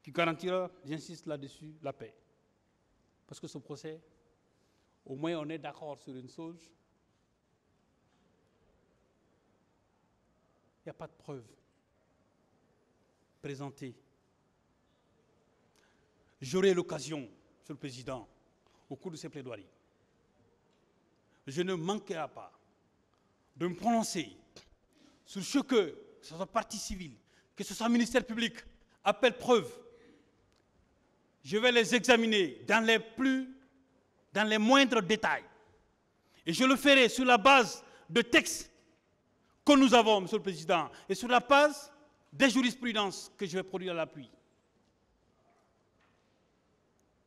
qui garantira, j'insiste là-dessus, la paix. Parce que ce procès, au moins on est d'accord sur une chose, il n'y a pas de preuve présentée. J'aurai l'occasion, Monsieur le Président, au cours de ces plaidoiries, je ne manquerai pas de me prononcer sur ce que ce soit partie civile, que ce soit ministère public, appel preuve. Je vais les examiner dans les moindres détails. Et je le ferai sur la base de textes que nous avons, Monsieur le Président, et sur la base des jurisprudences que je vais produire à l'appui.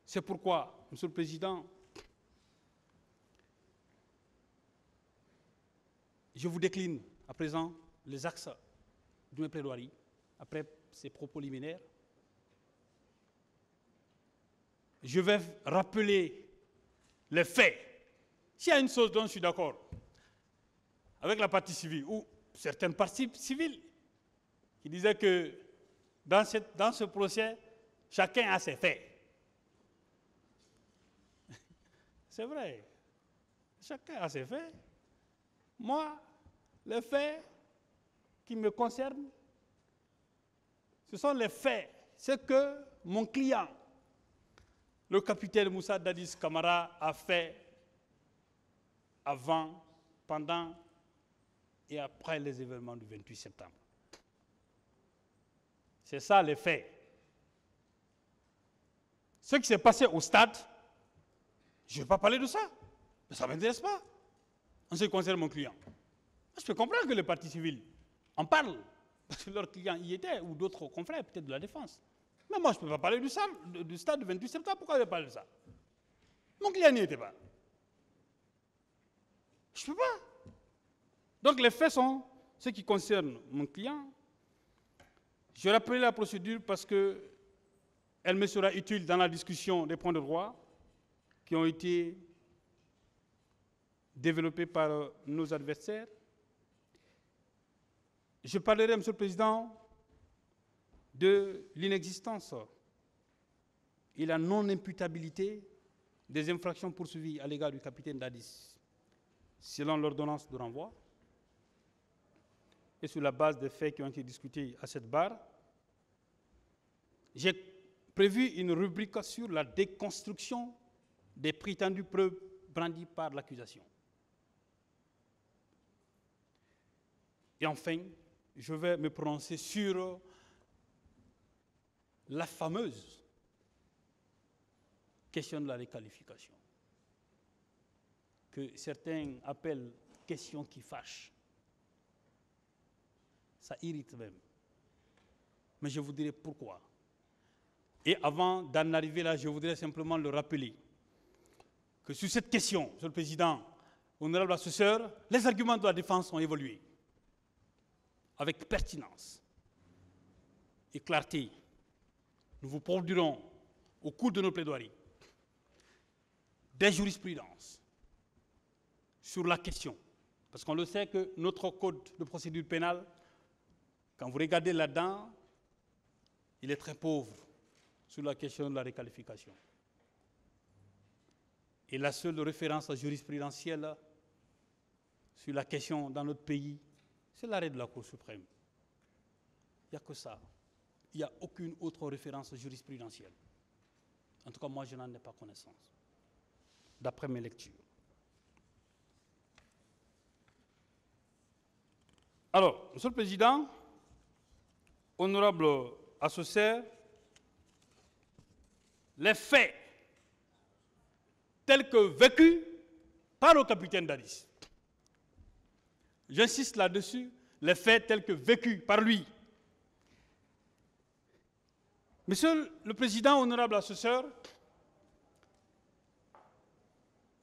C'est pourquoi, Monsieur le Président, je vous décline à présent les axes de mes plaidoiries, après ces propos liminaires. Je vais rappeler les faits. S'il y a une chose dont je suis d'accord avec la partie civile, ou certaines parties civiles, qui disaient que dans ce procès, chacun a ses faits. C'est vrai, chacun a ses faits. Moi, les faits qui me concernent, ce sont les faits. C'est que mon client, le capitaine Moussa Dadis Camara, a fait avant, pendant et après les événements du 28 septembre. C'est ça les faits. Ce qui s'est passé au stade, je ne vais pas parler de ça. Ça ne m'intéresse pas. En ce qui concerne mon client. Je peux comprendre que les partis civils en parlent, parce que leur client y était, ou d'autres confrères, peut-être de la défense. Mais moi, je ne peux pas parler du stade du 28 septembre. Pourquoi je vais parler de ça? Mon client n'y était pas. Je ne peux pas. Donc les faits sont ce qui concerne mon client. Je rappelle la procédure parce qu'elle me sera utile dans la discussion des points de droit qui ont été développés par nos adversaires. Je parlerai, Monsieur le Président, de l'inexistence et la non-imputabilité des infractions poursuivies à l'égard du capitaine Dadis, selon l'ordonnance de renvoi, et sur la base des faits qui ont été discutés à cette barre. J'ai prévu une rubrique sur la déconstruction des prétendues preuves brandies par l'accusation. Et enfin, je vais me prononcer sur la fameuse question de la requalification, que certains appellent question qui fâche. Ça irrite même. Mais je vous dirai pourquoi. Et avant d'en arriver là, je voudrais simplement le rappeler que sur cette question, Monsieur le Président, honorable assesseur, les arguments de la défense ont évolué avec pertinence et clarté. Nous vous produirons au cours de nos plaidoiries des jurisprudences sur la question. Parce qu'on le sait que notre code de procédure pénale, quand vous regardez là-dedans, il est très pauvre sur la question de la requalification. Et la seule référence jurisprudentielle sur la question dans notre pays, c'est l'arrêt de la Cour suprême. Il n'y a que ça. Il n'y a aucune autre référence jurisprudentielle. En tout cas, moi, je n'en ai pas connaissance, d'après mes lectures. Alors, Monsieur le Président, honorable assesseur, les faits tels que vécus par le capitaine Dadis, j'insiste là-dessus, les faits tels que vécus par lui. Monsieur le Président, honorable assesseur,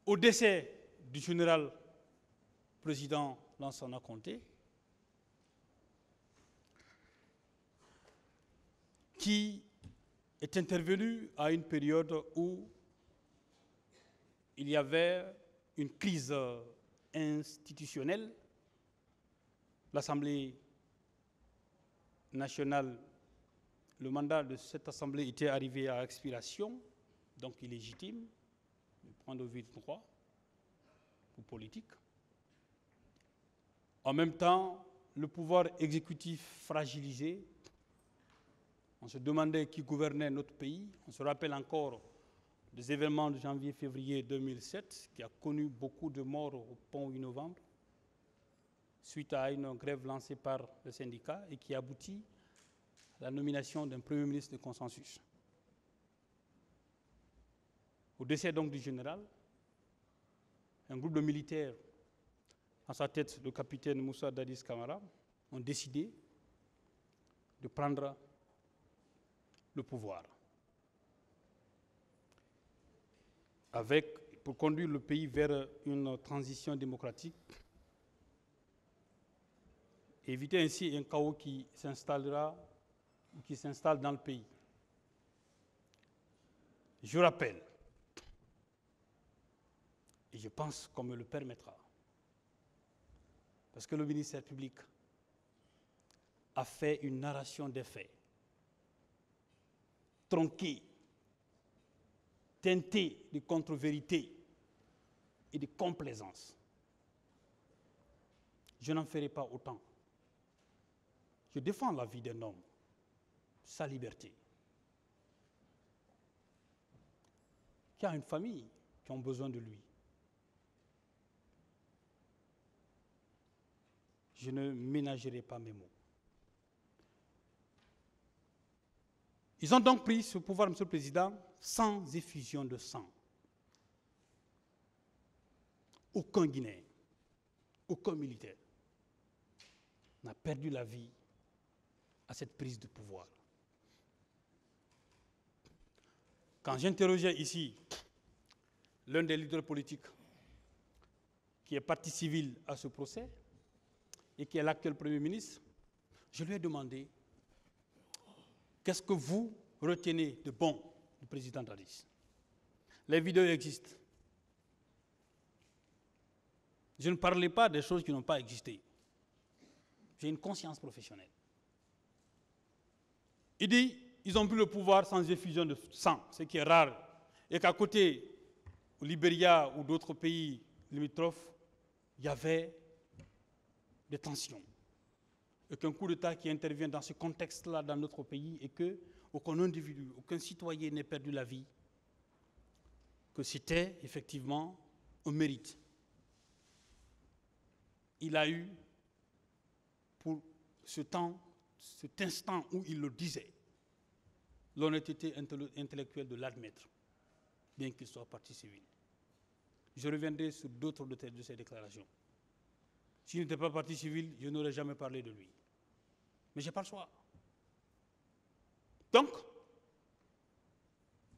au décès du général président Lansana Conté, qui est intervenu à une période où il y avait une crise institutionnelle. L'Assemblée nationale le mandat de cette Assemblée était arrivé à expiration, donc illégitime, du point de vue droit ou politique. En même temps, le pouvoir exécutif fragilisé. On se demandait qui gouvernait notre pays. On se rappelle encore des événements de janvier-février 2007 qui a connu beaucoup de morts au pont 8 novembre suite à une grève lancée par le syndicat et qui aboutit à la nomination d'un Premier ministre de consensus. Au décès donc du général, un groupe de militaires, à sa tête le capitaine Moussa Dadis Camara, ont décidé de prendre le pouvoir, pour conduire le pays vers une transition démocratique, et éviter ainsi un chaos qui s'installe dans le pays. Je rappelle, et je pense qu'on me le permettra, parce que le ministère public a fait une narration des faits, tronquée, teintée de contre-vérité et de complaisance. Je n'en ferai pas autant. Je défends la vie d'un homme, sa liberté, qui a une famille qui a besoin de lui. Je ne ménagerai pas mes mots. Ils ont donc pris ce pouvoir, Monsieur le Président, sans effusion de sang. Aucun Guinéen, aucun militaire n'a perdu la vie à cette prise de pouvoir. Quand j'interrogeais ici l'un des leaders politiques qui est partie civile à ce procès et qui est l'actuel Premier ministre, je lui ai demandé qu'est-ce que vous retenez de bon du président Dadis. Les vidéos existent. Je ne parlais pas des choses qui n'ont pas existé. J'ai une conscience professionnelle. Il dit ils ont pris le pouvoir sans effusion de sang, ce qui est rare, et qu'à côté, au Libéria ou d'autres pays limitrophes, il y avait des tensions. Et qu'un coup d'État qui intervient dans ce contexte-là dans notre pays et qu'aucun individu, aucun citoyen n'ait perdu la vie, que c'était effectivement un mérite. Il a eu, pour cet instant où il le disait, l'honnêteté intellectuelle de l'admettre, bien qu'il soit partie civile. Je reviendrai sur d'autres de ces déclarations. S'il n'était pas partie civile, je n'aurais jamais parlé de lui. Mais je n'ai pas le choix. Donc,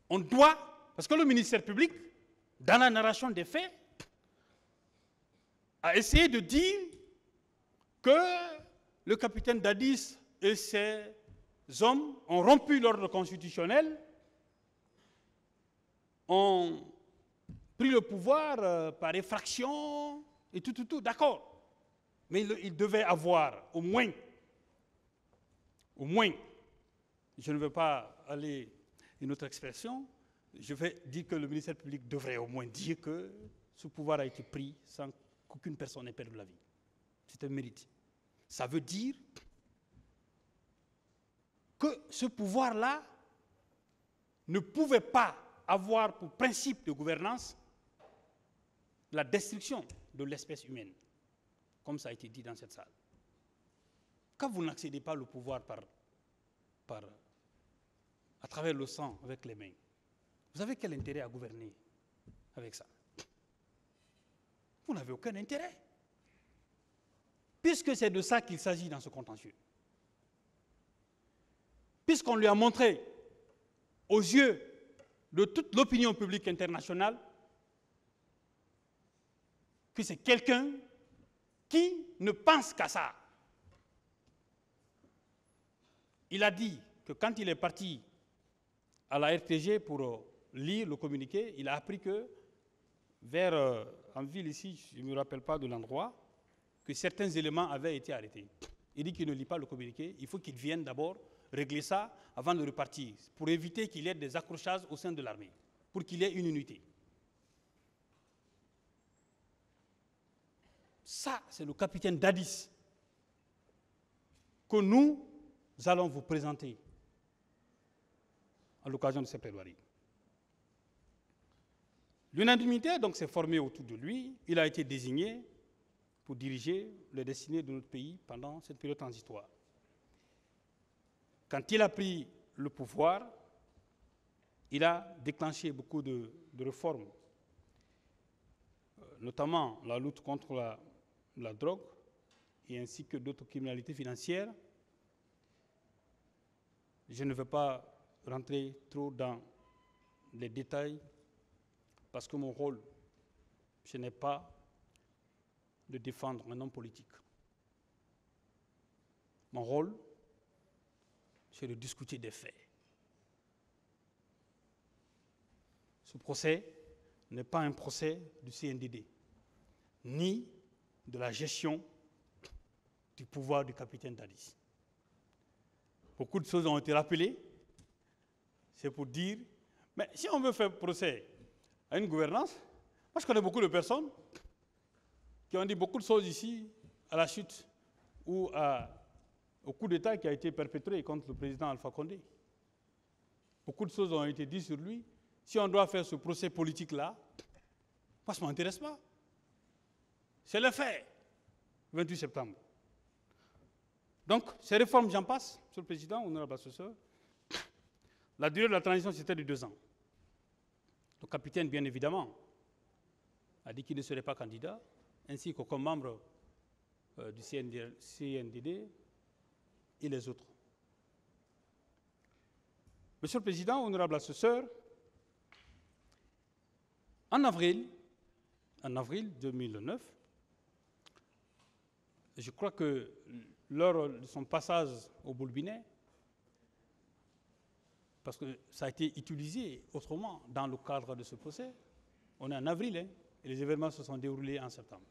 on doit, parce que le ministère public, dans la narration des faits, a essayé de dire que le capitaine Dadis et ses hommes ont rompu l'ordre constitutionnel, ont pris le pouvoir par effraction et tout, d'accord. Mais il devait avoir au moins, je ne veux pas aller une autre expression, je vais dire que le ministère public devrait au moins dire que ce pouvoir a été pris sans qu'aucune personne n'ait perdu la vie. C'est un mérite. Ça veut dire que ce pouvoir-là ne pouvait pas avoir pour principe de gouvernance la destruction de l'espèce humaine, comme ça a été dit dans cette salle. Quand vous n'accédez pas au pouvoir à travers le sang, avec les mains, vous avez quel intérêt à gouverner avec ça? Vous n'avez aucun intérêt. Puisque c'est de ça qu'il s'agit dans ce contentieux. Puisqu'on lui a montré, aux yeux de toute l'opinion publique internationale, que c'est quelqu'un qui ne pense qu'à ça. Il a dit que quand il est parti à la RTG pour lire le communiqué, il a appris que en ville ici, je ne me rappelle pas de l'endroit, que certains éléments avaient été arrêtés. Il dit qu'il ne lit pas le communiqué, il faut qu'il vienne d'abord régler ça avant de repartir, pour éviter qu'il y ait des accrochages au sein de l'armée, pour qu'il y ait une unité. Ça, c'est le capitaine Dadis que nous allons vous présenter à l'occasion de cette plaidoirie. L'unanimité donc s'est formée autour de lui. Il a été désigné pour diriger les destinées de notre pays pendant cette période transitoire. Quand il a pris le pouvoir, il a déclenché beaucoup de réformes, notamment la lutte contre la drogue et ainsi que d'autres criminalités financières. Je ne vais pas rentrer trop dans les détails parce que mon rôle, ce n'est pas de défendre un homme politique. Mon rôle, c'est de discuter des faits. Ce procès n'est pas un procès du CNDD, ni de la gestion du pouvoir du capitaine Dadis. Beaucoup de choses ont été rappelées. C'est pour dire, mais si on veut faire procès à une gouvernance, moi je connais beaucoup de personnes qui ont dit beaucoup de choses ici à la chute ou au coup d'État qui a été perpétré contre le président Alpha Condé. Beaucoup de choses ont été dites sur lui. Si on doit faire ce procès politique-là, moi, ça ne m'intéresse pas. C'est le fait, 28 septembre. Donc, ces réformes, j'en passe, Monsieur le Président, honorable assesseur. La durée de la transition, c'était de 2 ans. Le capitaine, bien évidemment, a dit qu'il ne serait pas candidat, ainsi qu'aucun membre du CNDD et les autres. Monsieur le Président, honorable assesseur, en avril 2009, je crois que lors de son passage au Boulbinet, parce que ça a été utilisé autrement dans le cadre de ce procès, on est en avril, et les événements se sont déroulés en septembre.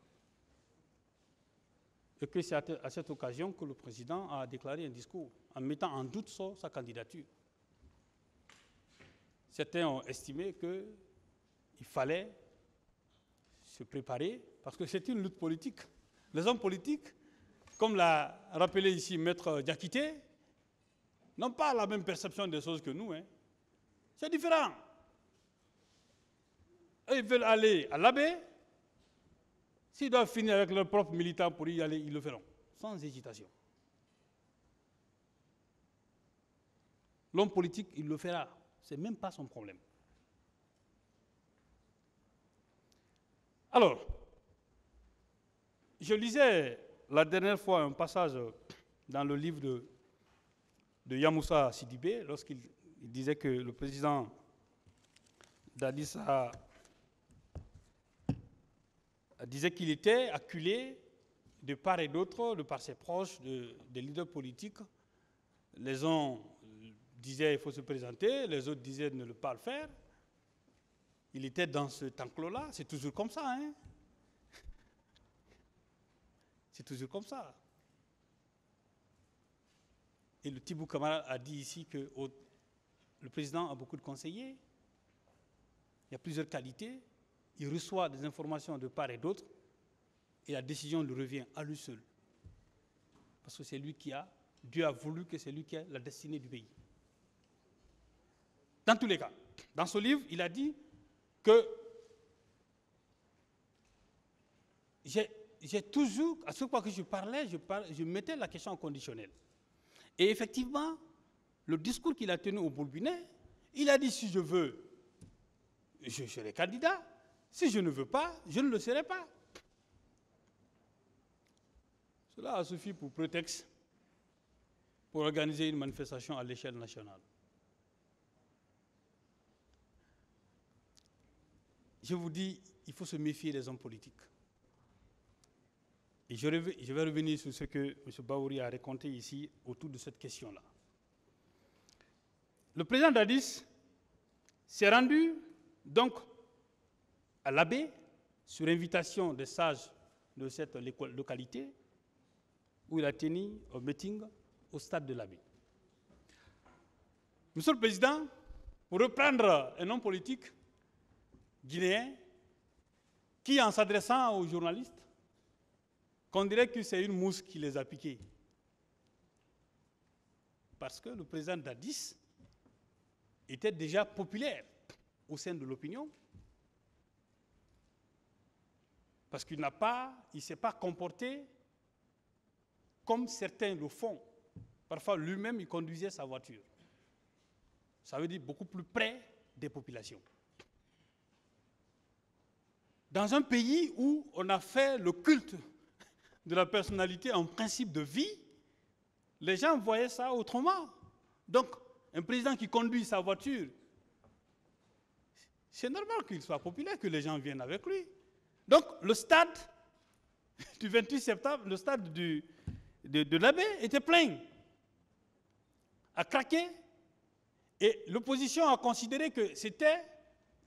Et que c'est à cette occasion que le président a déclaré un discours en mettant en doute sa candidature. Certains ont estimé qu'il fallait se préparer, parce que c'est une lutte politique. Les hommes politiques, comme l'a rappelé ici Maître Diakité, n'ont pas la même perception des choses que nous. C'est différent. Eux, ils veulent aller à l'abbé. S'ils doivent finir avec leurs propres militants pour y aller, ils le feront, sans hésitation. L'homme politique, il le fera. Ce n'est même pas son problème. Alors, je lisais la dernière fois un passage dans le livre de Yamoussa Sidibé, lorsqu'il disait que le président Dadis disait qu'il était acculé de part et d'autre, de par ses proches, des leaders politiques. Les uns disaient qu'il faut se présenter, les autres disaient de ne pas le faire. Il était dans ce enclos-là, c'est toujours comme ça. C'est toujours comme ça. Et le Tibou Kamara a dit ici que le président a beaucoup de conseillers, il y a plusieurs qualités, il reçoit des informations de part et d'autre, et la décision lui revient à lui seul. Parce que c'est lui Dieu a voulu que c'est lui qui a la destinée du pays. Dans tous les cas, dans ce livre, il a dit que j'ai toujours, à chaque fois que je parlais, je mettais la question conditionnelle. Et effectivement, le discours qu'il a tenu au Boulbinet, il a dit si je veux, je serai candidat. Si je ne veux pas, je ne le serai pas. Cela a suffi pour prétexte pour organiser une manifestation à l'échelle nationale. Je vous dis, il faut se méfier des hommes politiques. Et je vais revenir sur ce que M. Bahouri a raconté ici autour de cette question-là. Le président Dadis s'est rendu donc à l'abbé sur invitation des sages de cette localité où il a tenu un meeting au stade de l'abbé. Monsieur le Président, pour reprendre un homme politique guinéen qui, en s'adressant aux journalistes, qu'on dirait que c'est une mousse qui les a piqués. Parce que le président Dadis était déjà populaire au sein de l'opinion, parce qu'il ne s'est pas comporté comme certains le font. Parfois, lui-même, il conduisait sa voiture. Ça veut dire beaucoup plus près des populations. Dans un pays où on a fait le culte de la personnalité en principe de vie, les gens voyaient ça autrement. Donc, un président qui conduit sa voiture, c'est normal qu'il soit populaire, que les gens viennent avec lui. Donc, le stade du 28 septembre, le stade de l'Abbé était plein, a craqué, et l'opposition a considéré que c'était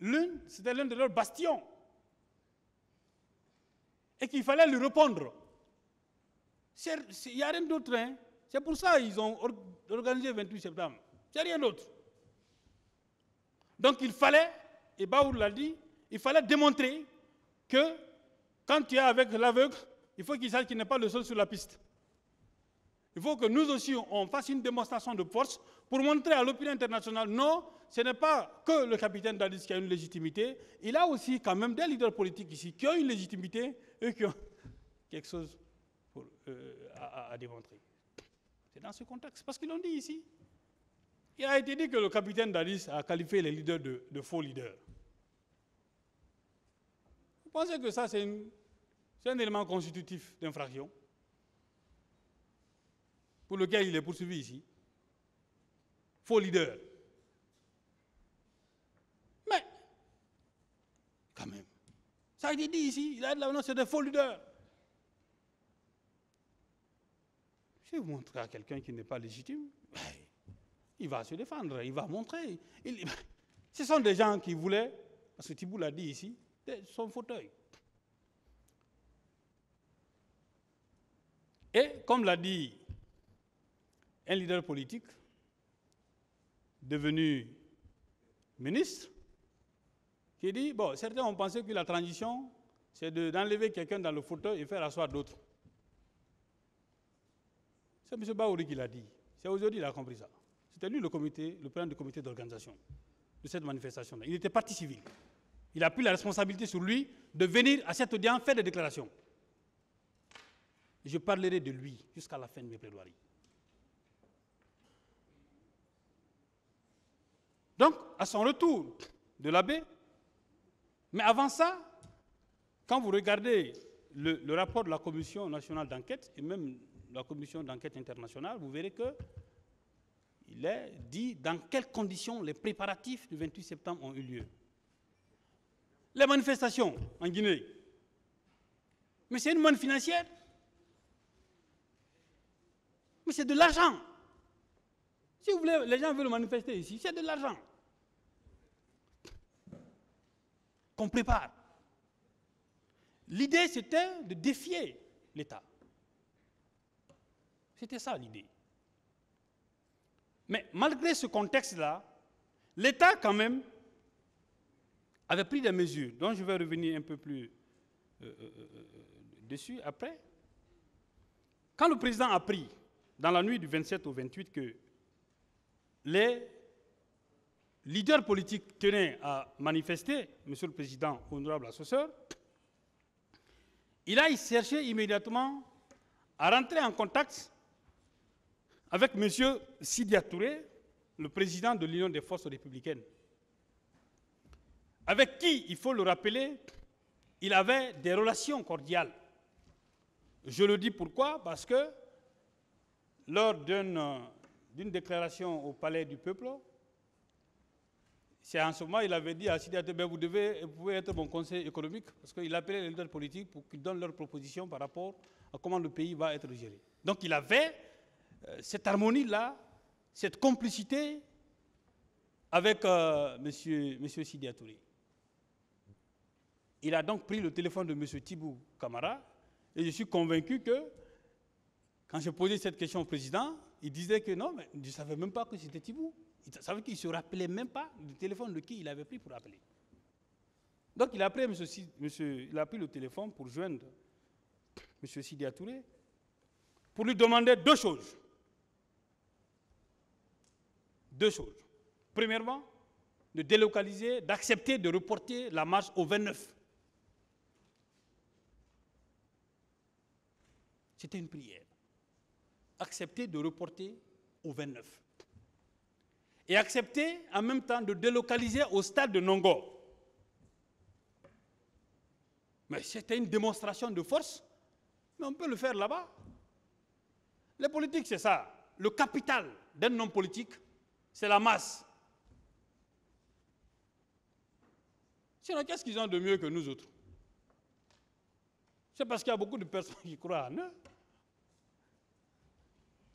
l'un de leurs bastions, et qu'il fallait lui répondre. Il n'y a rien d'autre. Hein. C'est pour ça qu'ils ont organisé le 28 septembre. C'est rien d'autre. Donc il fallait, et Baour l'a dit, il fallait démontrer que quand tu es avec l'aveugle, il faut qu'il sache qu'il n'est pas le seul sur la piste. Il faut que nous aussi, on fasse une démonstration de force pour montrer à l'opinion internationale, non, ce n'est pas que le capitaine Dadis qui a une légitimité, il a aussi quand même des leaders politiques ici qui ont une légitimité et qui ont quelque chose à démontrer. C'est dans ce contexte, parce qu'ils l'ont dit ici. Il a été dit que le capitaine Dadis a qualifié les leaders de faux leaders. Vous pensez que ça, c'est un élément constitutif d'infraction pour lequel il est poursuivi ici? Faux leader. Mais, quand même, ça a été dit ici, il a dit là, non, c'est des faux leaders. Si vous montrez à quelqu'un qui n'est pas légitime, il va se défendre, il va montrer. Ce sont des gens qui voulaient, parce que Thibou l'a dit ici, son fauteuil. Et comme l'a dit un leader politique devenu ministre, qui dit, bon, certains ont pensé que la transition, c'est d'enlever quelqu'un dans le fauteuil et faire asseoir d'autres. C'est M. Baouri qui l'a dit. C'est aujourd'hui qu'il a compris ça. C'était lui le président du comité d'organisation de cette manifestation-là. Il était partie civile. Il a pris la responsabilité sur lui de venir à cette audience faire des déclarations. Et je parlerai de lui jusqu'à la fin de mes plaidoiries. Donc, à son retour de l'Abbé, mais avant ça, quand vous regardez le rapport de la Commission nationale d'enquête et même la Commission d'enquête internationale, vous verrez qu'il est dit dans quelles conditions les préparatifs du 28 septembre ont eu lieu. Les manifestations en Guinée, mais c'est une manne financière, mais c'est de l'argent. Si vous voulez, les gens veulent manifester ici, c'est de l'argent qu'on prépare. L'idée, c'était de défier l'État. C'était ça l'idée. Mais malgré ce contexte-là, l'État, quand même, avait pris des mesures, dont je vais revenir un peu plus dessus après. Quand le président a pris, dans la nuit du 27 au 28, que les leaders politiques tenaient à manifester, Monsieur le Président, honorable assesseur, il a cherché immédiatement à rentrer en contact avec M. Sidia Touré, le président de l'Union des forces républicaines, avec qui, il faut le rappeler, il avait des relations cordiales. Je le dis pourquoi? Parce que lors d'une déclaration au Palais du Peuple, c'est en ce moment il avait dit à Sidia Touré, vous pouvez être mon conseil économique, parce qu'il appelait les leaders politiques pour qu'ils donnent leurs propositions par rapport à comment le pays va être géré. Donc il avait cette harmonie-là, cette complicité avec M. Sidia Touré. Il a donc pris le téléphone de M. Thibou Camara et je suis convaincu que quand j'ai posé cette question au président, il disait que non, mais je ne savais même pas que c'était Thibou. Ça veut dire qu'il ne se rappelait même pas du téléphone de qui il avait pris pour appeler. Donc il a pris, il a pris le téléphone pour joindre M. Sidya Touré, pour lui demander deux choses. Deux choses. Premièrement, de délocaliser, d'accepter de reporter la marche au 29. C'était une prière. Accepter de reporter au 29. Et accepter en même temps de délocaliser au stade de Nongo. Mais c'était une démonstration de force, mais on peut le faire là-bas. Les politiques, c'est ça. Le capital d'un homme politique, c'est la masse. Sinon, qu'est-ce qu'ils ont de mieux que nous autres? C'est parce qu'il y a beaucoup de personnes qui croient en eux.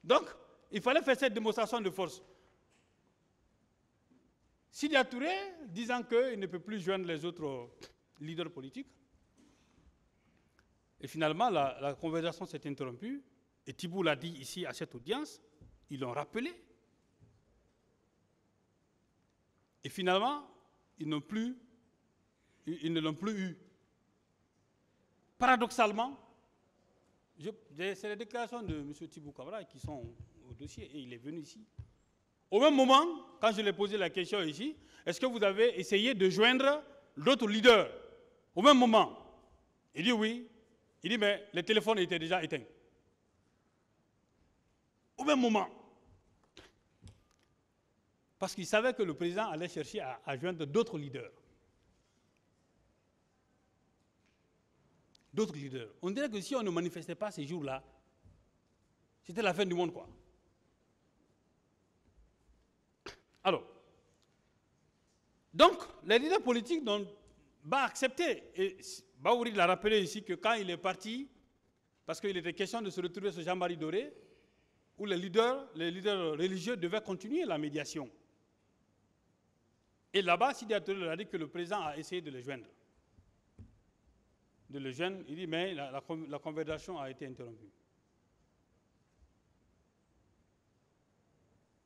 Donc, il fallait faire cette démonstration de force. Sidya Touré, disant qu'il ne peut plus joindre les autres leaders politiques, et finalement, la conversation s'est interrompue, et Thibault l'a dit ici à cette audience, ils l'ont rappelé. Et finalement, ils ne l'ont plus eu. Paradoxalement, c'est les déclarations de M. Thibault Camara qui sont au dossier, et il est venu ici. Au même moment, quand je lui ai posé la question ici, est-ce que vous avez essayé de joindre d'autres leaders? Au même moment, il dit oui. Il dit mais le téléphone était déjà éteint. Au même moment. Parce qu'il savait que le président allait chercher à joindre d'autres leaders. D'autres leaders. On dirait que si on ne manifestait pas ces jours-là, c'était la fin du monde, quoi. Alors, donc, les leaders politiques n'ont pas accepté. Et Baouri l'a rappelé ici que quand il est parti, parce qu'il était question de se retrouver sur Jean-Marie Doré, où les leaders religieux devaient continuer la médiation. Et là-bas, Sidya Touré a dit que le président a essayé de le joindre. Il dit, mais la conversation a été interrompue.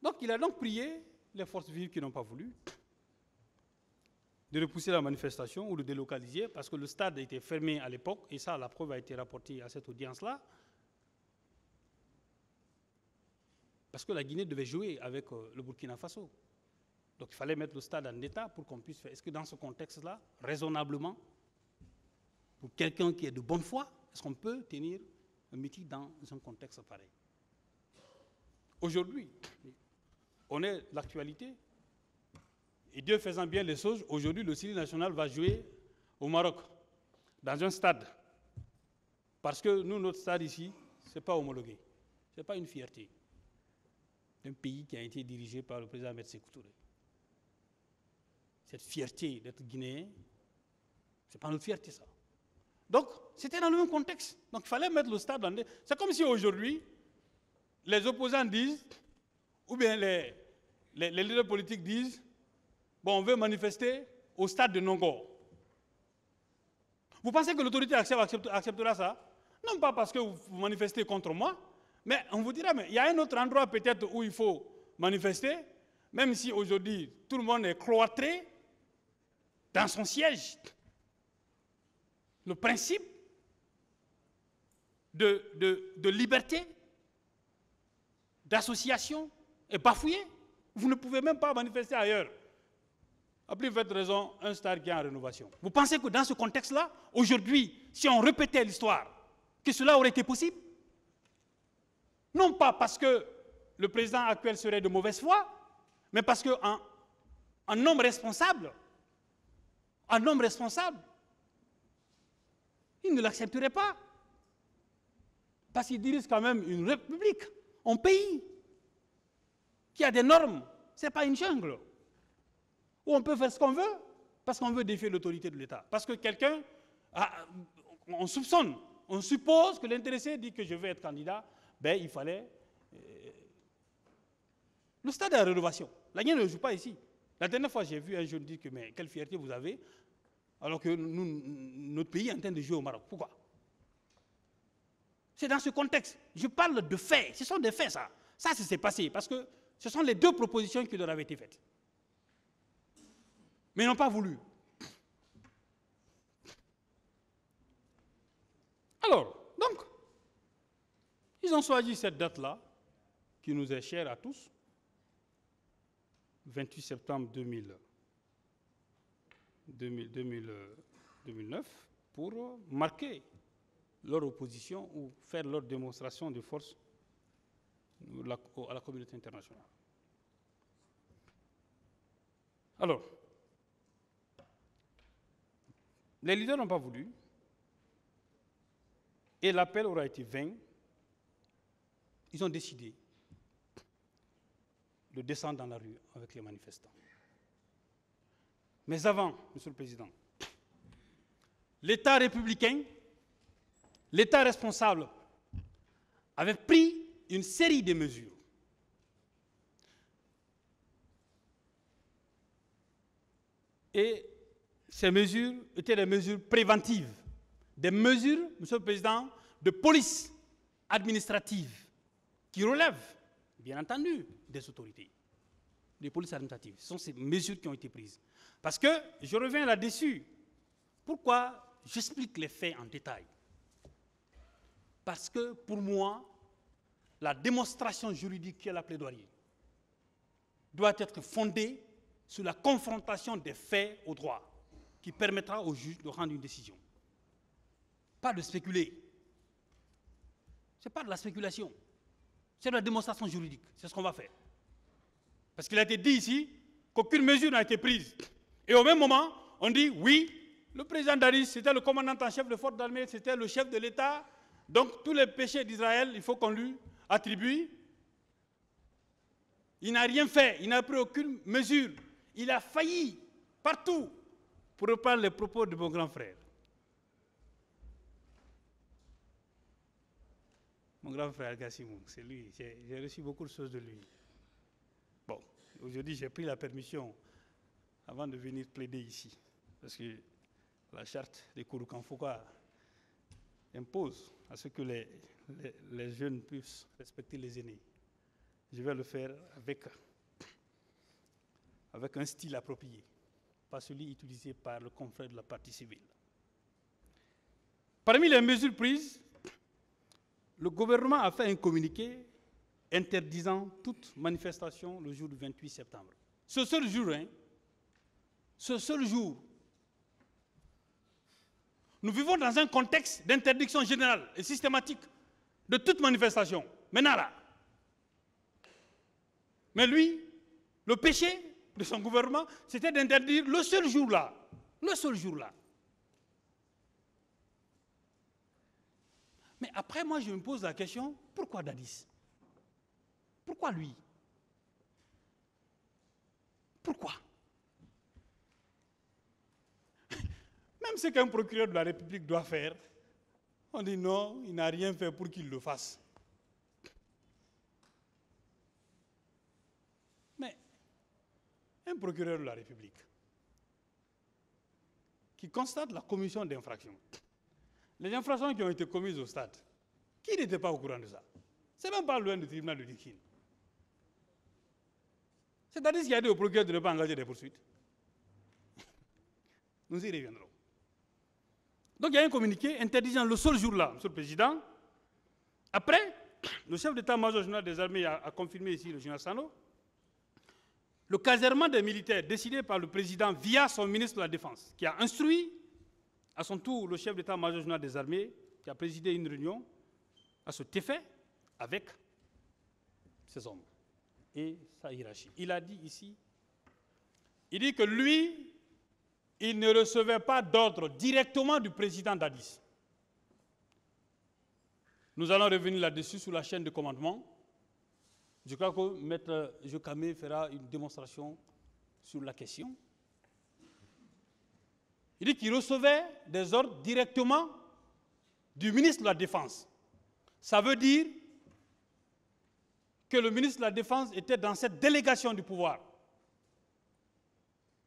Donc, il a donc prié les forces vives qui n'ont pas voulu de repousser la manifestation ou de délocaliser, parce que le stade a été fermé à l'époque, et ça, la preuve a été rapportée à cette audience-là, parce que la Guinée devait jouer avec le Burkina Faso. Donc il fallait mettre le stade en état pour qu'on puisse faire. Est-ce que dans ce contexte-là, raisonnablement, pour quelqu'un qui est de bonne foi, est-ce qu'on peut tenir un meeting dans un contexte pareil? Aujourd'hui, on est l'actualité. Et Dieu faisant bien les choses, aujourd'hui, le Syrie national va jouer au Maroc, dans un stade. Parce que nous, notre stade ici, ce n'est pas homologué. Ce n'est pas une fierté d'un pays qui a été dirigé par le président Ahmed Sékou Touré. Cette fierté d'être guinéen, ce n'est pas notre fierté, ça. Donc, c'était dans le même contexte. Donc, il fallait mettre le stade dans des... C'est comme si aujourd'hui, les opposants disent, ou bien les leaders politiques disent, bon, on veut manifester au stade de Nongo. Vous pensez que l'autorité acceptera ça? Non pas parce que vous manifestez contre moi, mais on vous dira, mais il y a un autre endroit peut-être où il faut manifester, même si aujourd'hui tout le monde est cloîtré dans son siège. Le principe de liberté, d'association est bafoué. Vous ne pouvez même pas manifester ailleurs. À plus forte raison, un stade qui est en rénovation. Vous pensez que dans ce contexte-là, aujourd'hui, si on répétait l'histoire, que cela aurait été possible? Non pas parce que le président actuel serait de mauvaise foi, mais parce qu'un homme responsable, il ne l'accepterait pas. Parce qu'il dirige quand même une république, un pays qui a des normes. Ce n'est pas une jungle où on peut faire ce qu'on veut parce qu'on veut défier l'autorité de l'État. Parce que quelqu'un, on soupçonne, on suppose que l'intéressé dit que je vais être candidat, ben il fallait... Le stade de la rénovation, la Guinée ne joue pas ici. La dernière fois, j'ai vu un jeune dire que mais quelle fierté vous avez, alors que notre pays est en train de jouer au Maroc. Pourquoi? C'est dans ce contexte. Je parle de faits. Ce sont des faits, ça. Ça, c'est passé. Parce que Ce sont les deux propositions qui leur avaient été faites. Mais ils n'ont pas voulu. Alors, donc, ils ont choisi cette date-là, qui nous est chère à tous, 28 septembre 2009, pour marquer leur opposition ou faire leur démonstration de force à la communauté internationale. Alors, les leaders n'ont pas voulu, et l'appel aura été vain. Ils ont décidé de descendre dans la rue avec les manifestants. Mais avant, Monsieur le Président, l'État républicain, l'État responsable, avait pris une série de mesures. Et ces mesures étaient des mesures préventives, des mesures, Monsieur le Président, de police administrative qui relèvent, bien entendu, des autorités, des polices administratives. Ce sont ces mesures qui ont été prises. Parce que, je reviens là-dessus, pourquoi j'explique les faits en détail? Parce que, pour moi, la démonstration juridique qui est la plaidoirie doit être fondée sur la confrontation des faits au droit, qui permettra au juge de rendre une décision. Pas de spéculer. Ce n'est pas de la spéculation. C'est de la démonstration juridique. C'est ce qu'on va faire. Parce qu'il a été dit ici qu'aucune mesure n'a été prise. Et au même moment, on dit oui, le président Dadis, c'était le commandant en chef de force d'armée, c'était le chef de l'État. Donc tous les péchés d'Israël, il faut qu'on lui attribue. Il n'a rien fait, il n'a pris aucune mesure. Il a failli partout, pour reprendre les propos de mon grand frère. Mon grand frère Gassimou, c'est lui. J'ai reçu beaucoup de choses de lui. Bon, aujourd'hui, j'ai pris la permission avant de venir plaider ici. Parce que la charte des Kouroukanfouka impose à ce que les jeunes puissent respecter les aînés. Je vais le faire avec un style approprié, pas celui utilisé par le confrère de la partie civile. Parmi les mesures prises, le gouvernement a fait un communiqué interdisant toute manifestation le jour du 28 septembre. Ce seul jour, nous vivons dans un contexte d'interdiction générale et systématique de toute manifestation. Maintenant là. Mais lui, le péché de son gouvernement, c'était d'interdire le seul jour-là. Le seul jour-là. Mais après, moi, je me pose la question, pourquoi Dadis? Pourquoi lui? Pourquoi? Même ce qu'un procureur de la République doit faire, on dit non, il n'a rien fait pour qu'il le fasse. Mais un procureur de la République qui constate la commission d'infractions, les infractions qui ont été commises au stade, qui n'était pas au courant de ça? Ce n'est même pas loin du tribunal de Dikin. C'est-à-dire qu'il y a dit au procureur de ne pas engager des poursuites. Nous y reviendrons. Donc il y a un communiqué interdisant le seul jour-là, Monsieur le Président. Après, le chef d'état-major général des armées a confirmé ici, le général Sano, le casernement des militaires décidé par le président via son ministre de la Défense, qui a instruit à son tour le chef d'état-major général des armées, qui a présidé une réunion à cet effet avec ses hommes et sa hiérarchie. Il a dit ici, il dit que lui, il ne recevait pas d'ordre directement du président Dadis. Nous allons revenir là-dessus sur la chaîne de commandement. Je crois que Maître Jokame fera une démonstration sur la question. Il dit qu'il recevait des ordres directement du ministre de la Défense. Ça veut dire que le ministre de la Défense était dans cette délégation du pouvoir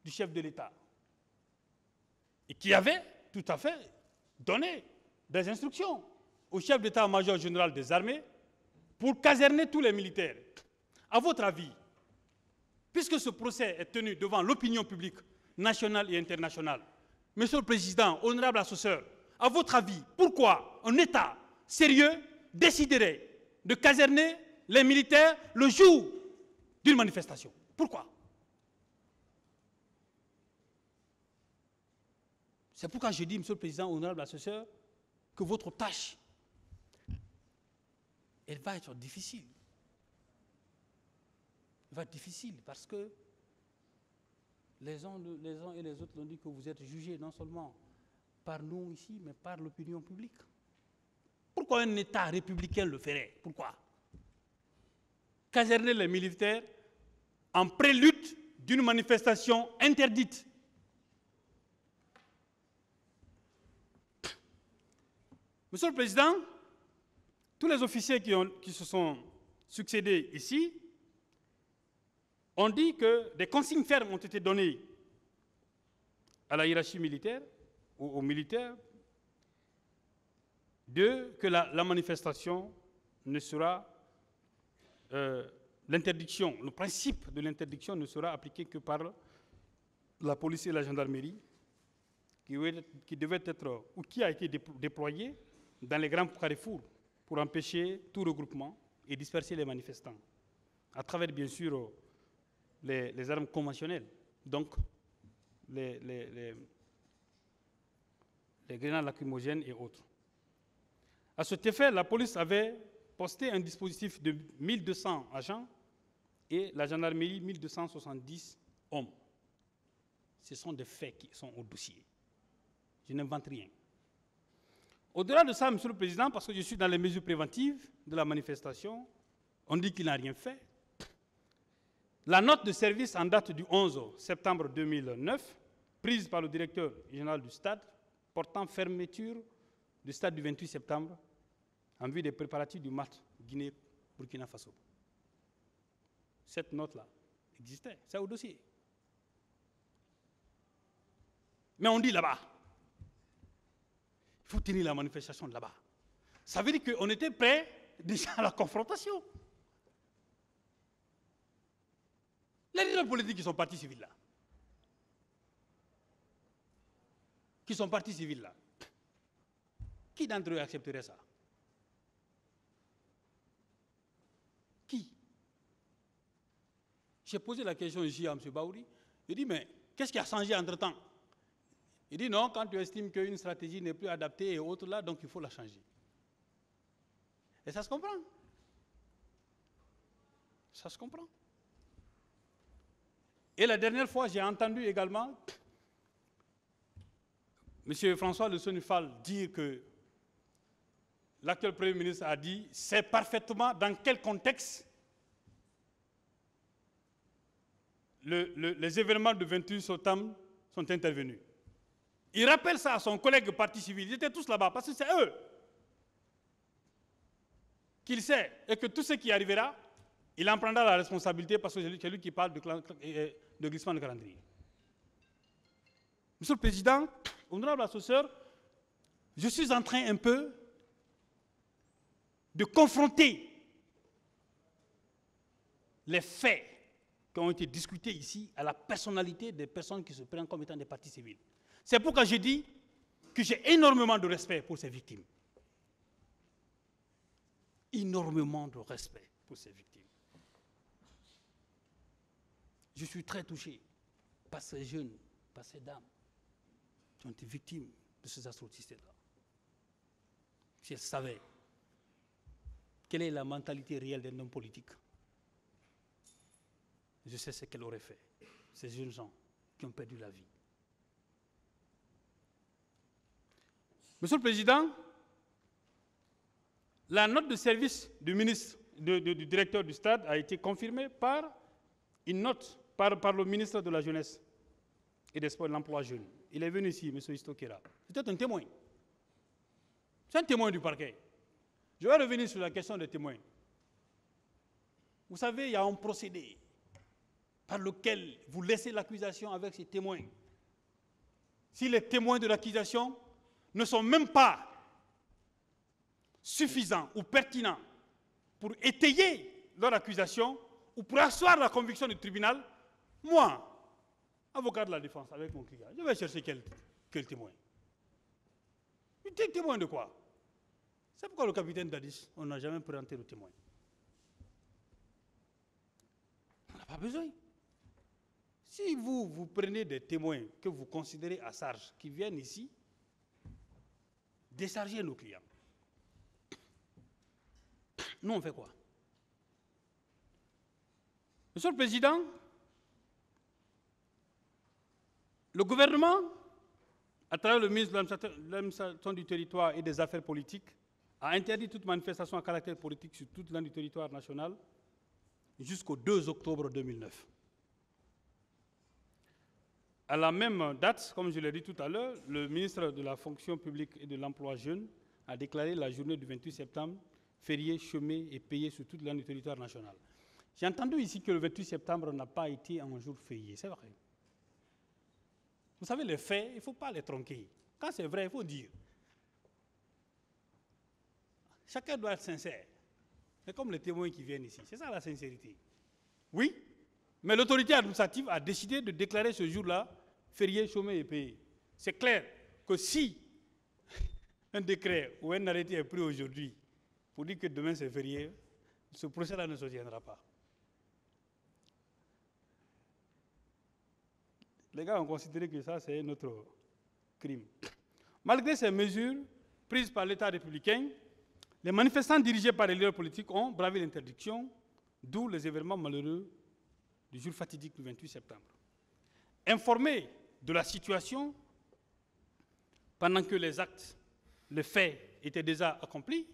du chef de l'État et qui avait tout à fait donné des instructions au chef d'état-major général des armées pour caserner tous les militaires. À votre avis, puisque ce procès est tenu devant l'opinion publique nationale et internationale, Monsieur le Président, honorable assesseur, à votre avis, pourquoi un État sérieux déciderait de caserner les militaires le jour d'une manifestation? Pourquoi? C'est pourquoi je dis, Monsieur le Président, honorable assesseur, que votre tâche, elle va être difficile. Elle va être difficile parce que les uns et les autres l'ont dit que vous êtes jugés non seulement par nous ici, mais par l'opinion publique. Pourquoi un État républicain le ferait? Pourquoi? Caserner les militaires en prélude d'une manifestation interdite. Monsieur le Président, tous les officiers qui se sont succédés ici ont dit que des consignes fermes ont été données à la hiérarchie militaire, aux militaires, que la manifestation ne sera, l'interdiction, le principe de l'interdiction ne sera appliqué que par la police et la gendarmerie, qui devait être, ou qui a été déployée dans les grands carrefours pour empêcher tout regroupement et disperser les manifestants, à travers bien sûr les armes conventionnelles, donc les grenades lacrymogènes et autres. À cet effet, la police avait posté un dispositif de 1200 agents et la gendarmerie 1270 hommes. Ce sont des faits qui sont au dossier. Je n'invente rien. Au-delà de ça, Monsieur le Président, parce que je suis dans les mesures préventives de la manifestation, on dit qu'il n'a rien fait. La note de service en date du 11 septembre 2009, prise par le directeur général du stade, portant fermeture du stade du 28 septembre en vue des préparatifs du match Guinée-Burkina Faso. Cette note-là existait, c'est au dossier. Mais on dit là-bas, il faut tenir la manifestation là-bas. Ça veut dire qu'on était prêt déjà à la confrontation. Les leaders politiques qui sont partis civils là, qui d'entre eux accepterait ça? Qui? J'ai posé la question ici à M. Baouri. Il dit, mais qu'est-ce qui a changé entre-temps? Il dit, non, quand tu estimes qu'une stratégie n'est plus adaptée et autres là, donc il faut la changer. Et ça se comprend. Ça se comprend. Et la dernière fois, j'ai entendu également M. François Le Sonifal dire que l'actuel Premier ministre a dit, c'est parfaitement dans quel contexte les événements du 28 septembre sont intervenus. Il rappelle ça à son collègue parti civil. Ils étaient tous là-bas parce que c'est eux qu'il sait et que tout ce qui arrivera, il en prendra la responsabilité parce que c'est lui qui parle de glissement de calendrier. Monsieur le Président, honorable assesseur, je suis en train un peu de confronter les faits qui ont été discutés ici à la personnalité des personnes qui se prennent comme étant des partis civils. C'est pourquoi je dis que j'ai énormément de respect pour ces victimes. Énormément de respect pour ces victimes. Je suis très touché par ces jeunes, par ces dames qui ont été victimes de ces atrocités-là. Si elles savaient quelle est la mentalité réelle d'un homme politique, je sais ce qu'elle aurait fait, ces jeunes gens qui ont perdu la vie. Monsieur le Président, la note de service du directeur du stade a été confirmée par une note par le ministre de la Jeunesse et des Sports et de l'Emploi jeune. Il est venu ici, M. Istokera. C'était un témoin. C'est un témoin du parquet. Je vais revenir sur la question des témoins. Vous savez, il y a un procédé par lequel vous laissez l'accusation avec ces témoins. Si les témoins de l'accusation ne sont même pas suffisants ou pertinents pour étayer leur accusation ou pour asseoir la conviction du tribunal, Moi, avocat de la défense avec mon client, je vais chercher quel témoin. Témoin de quoi? C'est pourquoi le capitaine Dadis, on n'a jamais présenté le témoin. On n'a pas besoin. Si vous prenez des témoins que vous considérez à charge, qui viennent ici, décharger nos clients. Nous, on fait quoi? Monsieur le Président, le gouvernement, à travers le ministre de l'administration du territoire et des affaires politiques, a interdit toute manifestation à caractère politique sur toute l'an du territoire national jusqu'au 2 octobre 2009. À la même date, comme je l'ai dit tout à l'heure, le ministre de la fonction publique et de l'emploi jeune a déclaré la journée du 28 septembre férié, chômé et payé sur toute l'an du territoire national. J'ai entendu ici que le 28 septembre n'a pas été un jour férié, c'est vrai. Vous savez, les faits, il ne faut pas les tronquer. Quand c'est vrai, il faut dire. Chacun doit être sincère. C'est comme les témoins qui viennent ici. C'est ça la sincérité. Oui, mais l'autorité administrative a décidé de déclarer ce jour-là férié, chômé et payé. C'est clair que si un décret ou un arrêté est pris aujourd'hui pour dire que demain c'est férié, ce procès-là ne se tiendra pas. Les gars ont considéré que ça, c'est notre crime. Malgré ces mesures prises par l'État républicain, les manifestants dirigés par les leaders politiques ont bravé l'interdiction, d'où les événements malheureux du jour fatidique du 28 septembre. Informés de la situation, pendant que les actes, les faits étaient déjà accomplis,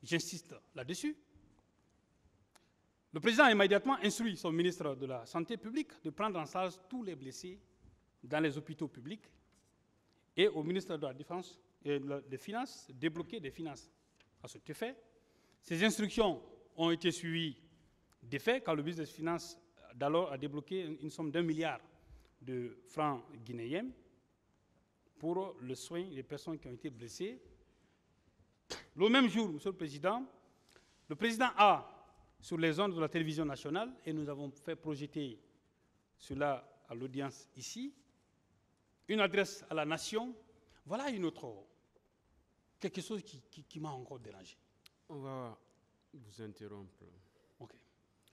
j'insiste là-dessus, le président a immédiatement instruit son ministre de la Santé publique de prendre en charge tous les blessés dans les hôpitaux publics et au ministre de la Défense et des Finances débloquer des finances à cet effet. Ces instructions ont été suivies d'effet quand le ministre des Finances d'alors a débloqué une somme d'1 milliard de francs guinéens pour le soin des personnes qui ont été blessées. Le même jour, Monsieur le Président a, sur les ondes de la télévision nationale, et nous avons fait projeter cela à l'audience ici, une adresse à la nation. Voilà une autre, quelque chose qui m'a encore dérangé. On va vous interrompre.